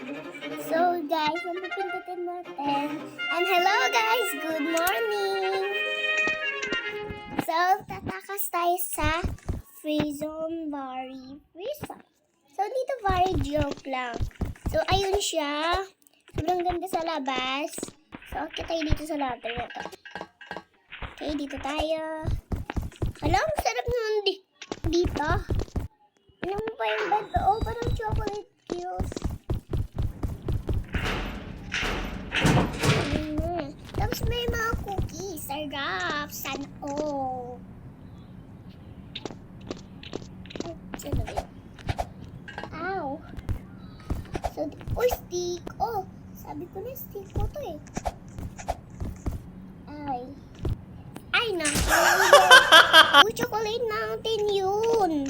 So guys, napipindutin natin. And hello guys, good morning! So, tatakas tayo sa free zone, very free zone. So, dito very joke lang. So, ayun siya. Sobrang ganda sa labas. So, okay tayo dito sa ladder na to. Okay, dito tayo. Hala, ang sarap naman dito. Ano mo pa yung bed? Oh, parang chocolate cubes. Tapos may mga cookies. Sarap. Sana all. Sino ba yun? Ow. So, stick. Oh, sabi ko na stick ko to eh. Ay, naku. Chocolate mountain yun.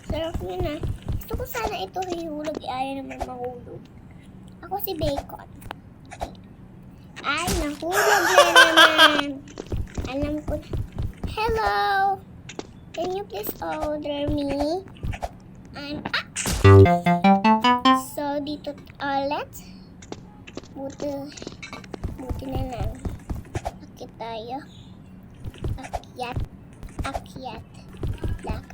Sarap yun ah. Gusto ko sana ito hihulog. Ayaw naman mahulog. Ako si Bacon. Ay, nahulog na naman. Alam ko na. Hello. Can you please order me? So, dito ulit. Buti na lang. Akit tayo. Akyat. Lak.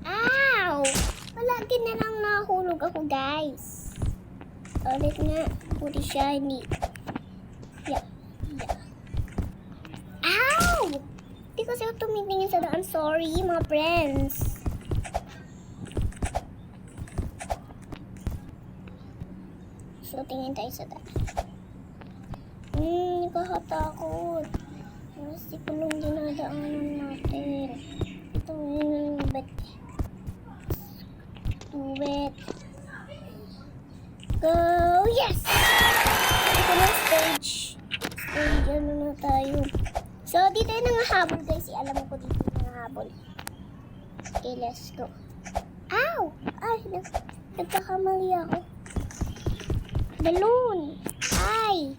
Ow! Palagi na lang nahulog ako, guys. Ulit nga. Buti siya, hindi. Yeah. Ow! Hindi kasi ako tumitingin sa daan. Sorry, mga friends. So, tingin tayo sa daan. Nakakatakot. Kasi kulong dinadaanan natin. Ito yung bet. Do it. Go! Yes! Ito na stage. Ano na tayo. So, dito yung nangahabol guys. Alam ko dito yung nangahabol. Okay, let's go. Ow! Ay, nagkakamali ako. Balloon! Ay!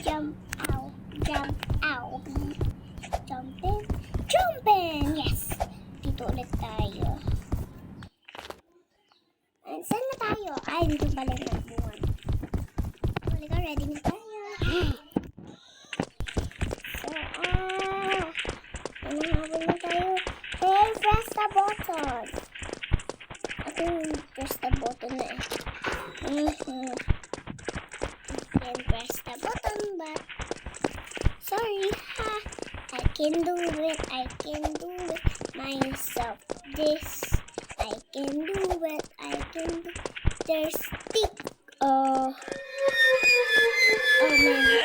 Jump out. Jumpin! Yes! Dito ulit tayo. And saan na tayo? Ay, dito pala yung buwan. Halika, ready na tayo. So, nanahabol na tayo. Hey, press the button. Ako yung press the button na eh. Can press the button, but sorry, ha. I can do it myself. This, I can do it, There's stick. Oh man.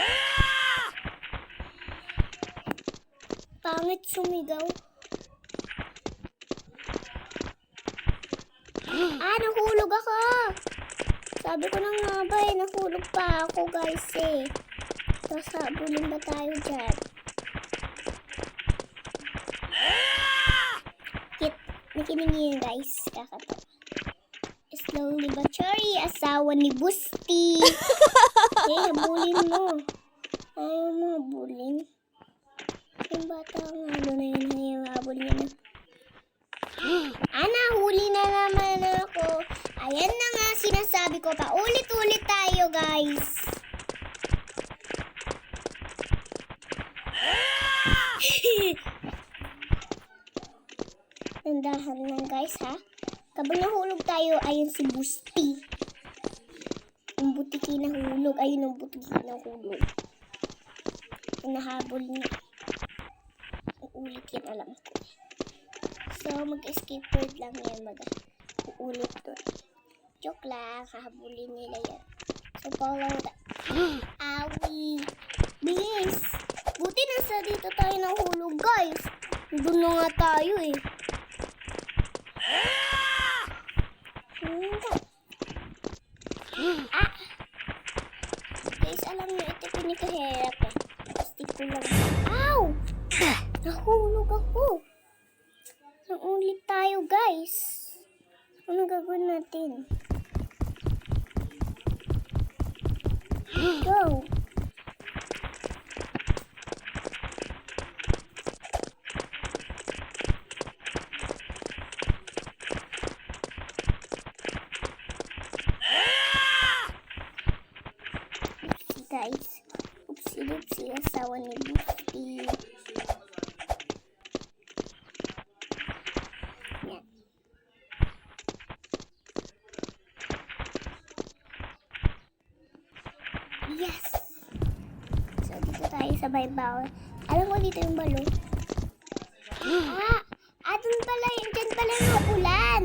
Pangit sumigaw. Nahulog ako. Sabi ko na nga ba eh, nahulog pa ako guys eh. Sasabulin ba tayo dyan? Nakinig guys, kakatawa. Slowly but surely, asawa ni Busti. Habulin mo. Ayaw mo habulin. Yung bata nga doon na yun, habulin niya na. Nahuli na naman ako. Ayan na nga sinasabi ko pa. Ulit-ulit tayo guys. Nandahan lang guys ha. Kapag nahulog tayo, ayun si Busti. Ang butiki nahulog. Ayun ang butiki nahulog. Ang nahabol niya. Ulit yan alam ko. So, mag-escape word lang yan. Mag-uulit to. Joke lang. Hahabulin nila yan. So, follow that. Awi. Bilis. Buti nasa dito tayo nahulog, guys. Doon na nga tayo eh. Guys, alam niyo, ito pinikahirap eh. Stick ko lang. Ow! Nahulog ako. Naulit tayo guys. Ano gagawin natin? Go! si asawa ni Busti. Yan. Yes! So, dito tayo sa baybaw. Alam ko dito yung balo. Dun pala yun. Dyan pala yung habulan.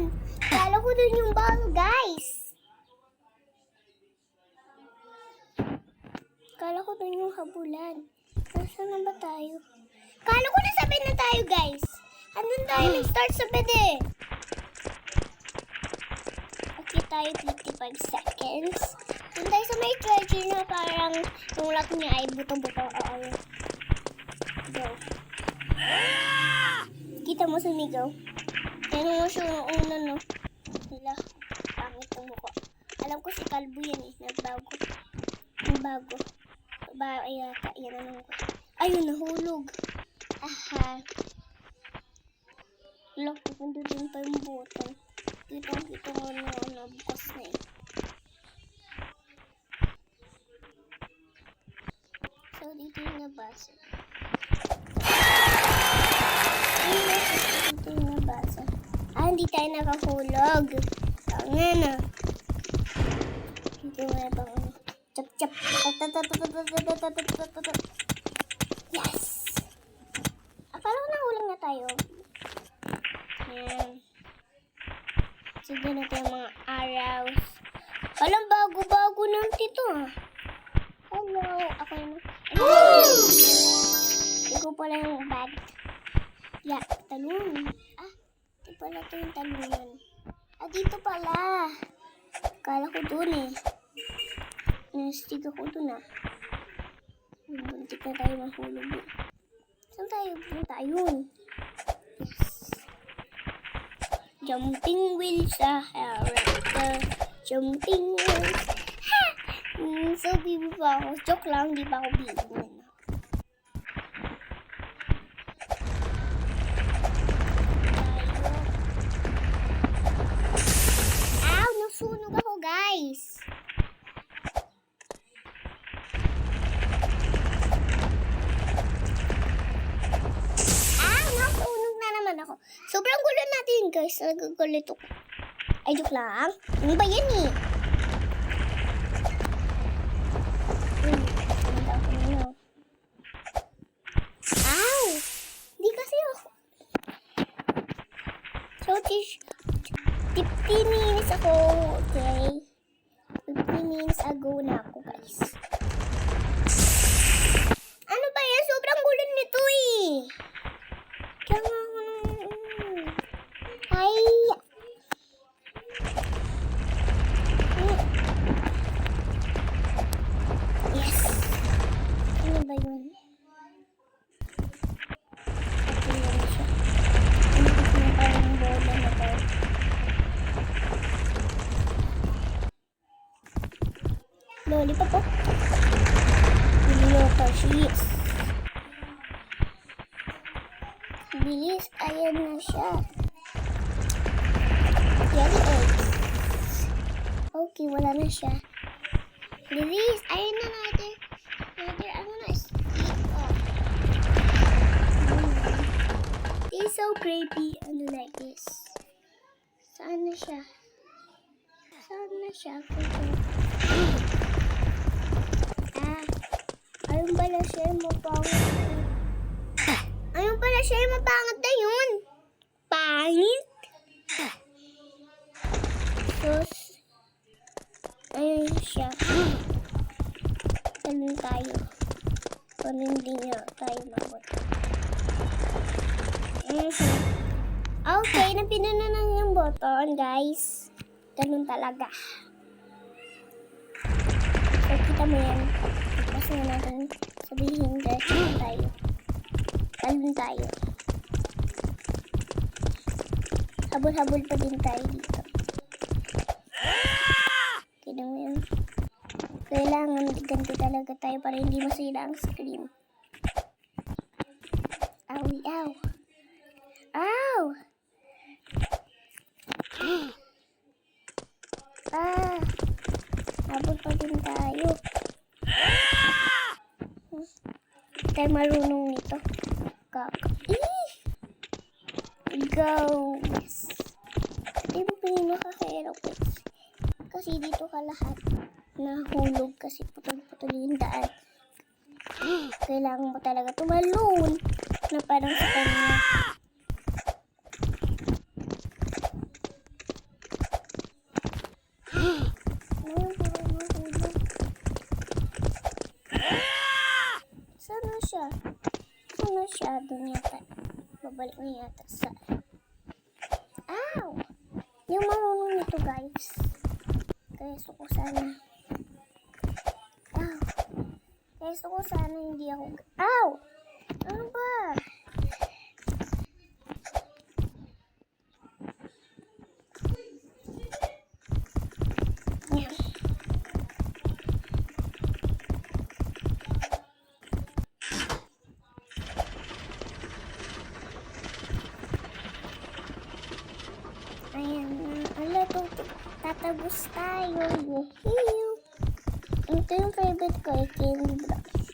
Kala ko dun yung balo, guys. Kala ko dun yung habulan. Nasaan na ba tayo? Kala ko nasa bed na tayo, guys. Andun tayo nag-start sa bed eh. Okay tayo, 55 seconds. Dun tayo sa may treasure na parang yung lock niya ay buto-buto. Go. Kita mo sumigaw. Yan mo siya yung una, no? Nila, pangit ang mukha. Alam ko si Kalbo yan eh. Nagbago. Nagbago. Ay, yan ang mukha. Ayun, nahulog. Aha. Look, pindutin pa yung button. Kita mo na bukas na eh. So, dito yung nabasa. Dito yung nabasa. Hindi tayo nakahulog. Tanga na. Dito nga bang chap. Yes! Akala ko nahulog na tayo. Ayan. Sige natin yung mga araws. Alam, bago-bago ng tito ah. Hello. Ako yun. Ikaw pala yung bag. Yeah, talon. Ito pala ito yung talon yun. Dito pala. Kala ko dun eh. Nastig ako dun ah. Buntik na tayo mahulog eh. Saan tayo punta? Ayun. Yes. Jumping wheels jumping wheels. So, bibi pa ako. Joke lang, di pa ako bibi. Nasunog ako, guys. Nasunog na naman ako. Sobrang gulo natin, guys. Nagagulit ako. Ay, joke lang. Ano ba yan eh? Di kasi ako. So, 15 minutes ako, okay? 15 minutes ago na ako, guys. Ano ba yan? Sobrang gulo nito eh. Kaya nga ako ay. Yes. Ano ba yun? Okay na siya. Ano na parang bola na to? Lollipop po. Yes. Bilis. Ayan na siya. Yellow eggs. Okay, wala na siya. Bilis. Ayan na natin. Ano na? It's so creepy. Ano like this? Saan na siya? Ayun pala siya yung mapangit. Ayun pala siya yung mapangit na yun. Pangit? Sus. Ayun siya. Ganun tayo. Kung hindi niya tayo mabot. Okay, napinunan na yung button, guys. Ganun talaga. So, kita mo yan. Kasi nga natin sabihin, diretso na tayo. Talon tayo. Habol-habol pa din tayo dito. Kita mo yan. Kailangan ganito talaga tayo para hindi masira ang screen. Awi, aw. Ow! Habol pa din tayo. Tayo marunong nito. Go! Yes! Di ba pinino ka kay aeroplanes? Kasi dito ka lahat nahulog kasi putol-putol yung daan. Kailangan mo talaga tumalon na parang sa kanya. Sana siya? Sana siya? Doon yata. Babalik na yata sa... Ow! Yung marunong nito guys. Kaya gusto ko sana. Ow! Kaya gusto ko sana hindi ako... Ow! Ano ba? Ayan na. Ala, tatagos tayo. Yuhiu. Ito yung favorite ko, Candy Brush.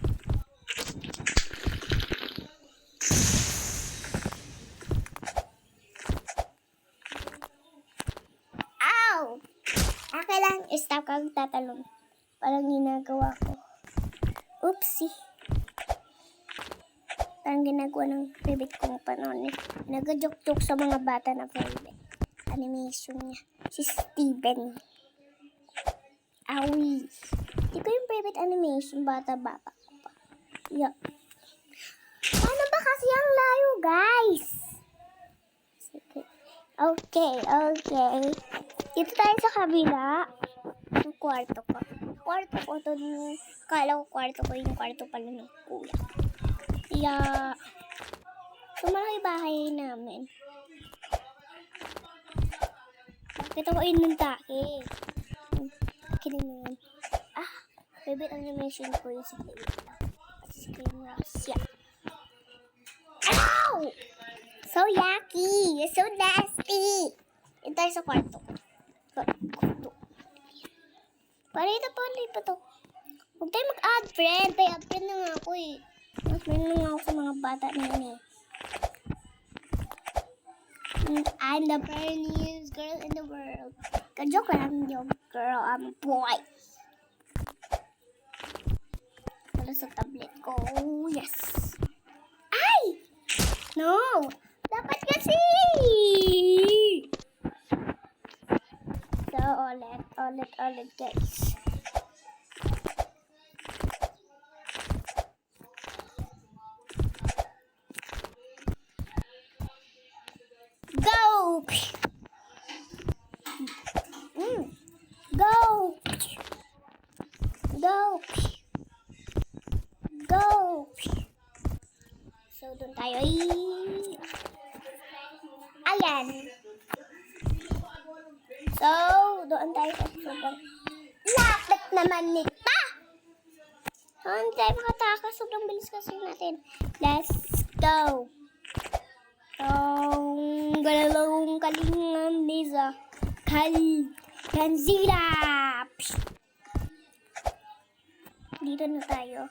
Ow! Aka lang, stop kang tatalon. Parang ginagawa ko. Oopsie. Parang ginagawa ng favorite kong panon. Nag-joke-joke sa mga bata na favorite. Animation niya. Si Steven. Awi. Di ko yung favorite animation. Bata-bata ko pa. Yeah. Ano ba kasi ang layo, guys? Sige. Okay. Dito tayo sa kabila. Yung kwarto ko. Ito. Kala ko kwarto ko. Yung kwarto pala ng kuya. Yeah. Malaki bahay namin. Kita ko yun ng take. Kinimin. Favorite animation ko yung si Scream Russia. Ow! So yucky! You're so nasty! Ito tayo sa kwarto ko. Parito pa to. Huwag tayo mag-add friend. Tayo add friend na nga ako eh. Mas friend na nga ako sa mga bata na yun eh. I'm the prettiest girl in the world. Ka-joke lang yung girl. I'm a boy. Para sa tablet ko. Yes. Ay! No! Dapat kasi! So, ulit guys. Go! Go! So, doon tayo. Ayan. So, doon tayo sa sobrang lapit naman nita. Hindi tayo makatakas. Sobrang bilis kasi natin. Let's go. Galalong kalingan nisa. Kanzila. Dito na tayo.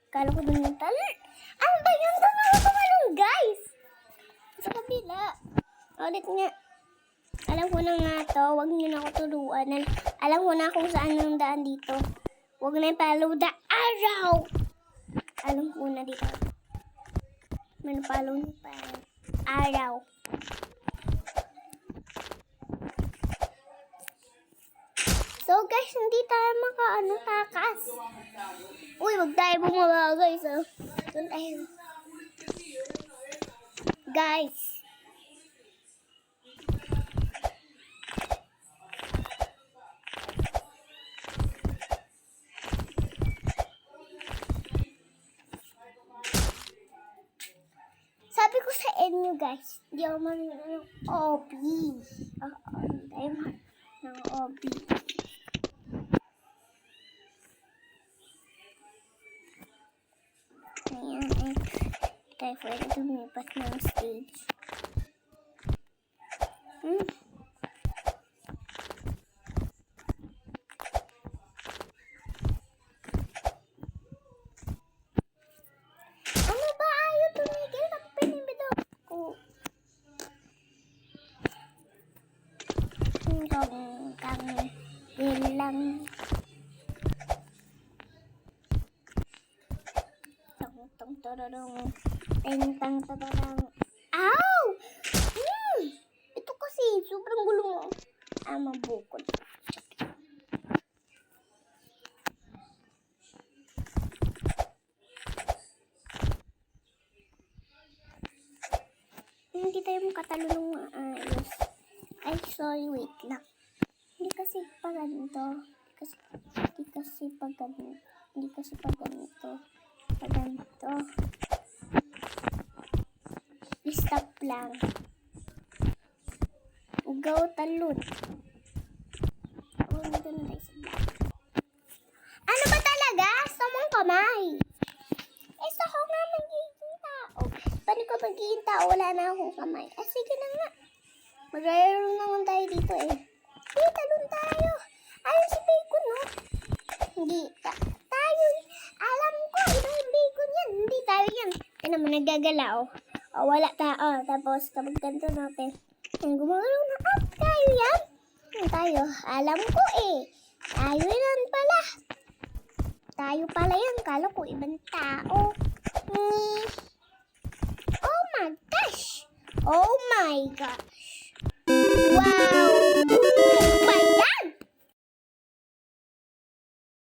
Kala ko doon yung talan. Ano ba yun? Doon ako tumalong, guys. Sa kabila. Ulit nga. Alam ko na nga to. Huwag nyo na ako turuan. Alam ko na kung saan ang daan dito. Huwag na yung follow the arrow. Alam ko na dito. Follow nyo pa. Araw. So guys, hindi tayo takas. Uy, wag tayo bumaba guys. Doon tayo. Guys. Sabi ko sa inyo guys, hindi ako marunong ng OB. Tayo ng OB. Ayan, tayo pwede lumipat ng stage. tararang. Tentang tararang. Ow! Ito kasi, sobrang gulo mo. Mabukod. Hindi tayo makatalo ng maayos. Ay, sorry, wait lang. Hindi kasi pa ganito. Hindi kasi pa ganito. Pa ganito. I-stop lang. Ugaw talon. Nandito na tayo sa vlog. Ano ba talaga? Sa mong kamay. Sa ko nga magiging tao. Paano ko magiging tao? Wala na akong kamay. Sige na nga. Mag-iron naman tayo dito eh. Talon tayo. Ayun si Bacon, no? Hindi. Tayo. Alam ko, iba yung Bacon yan. Hindi tayo yan. Yan naman, nagagalaw. Wala tao. Tapos, kapag ganito natin, gumagalaw na up. Tayo yan. Tayo. Alam ko eh. Tayo yan pala. Tayo pala yan. Kala ko ibang tao. Oh my gosh. Oh my gosh. Wow!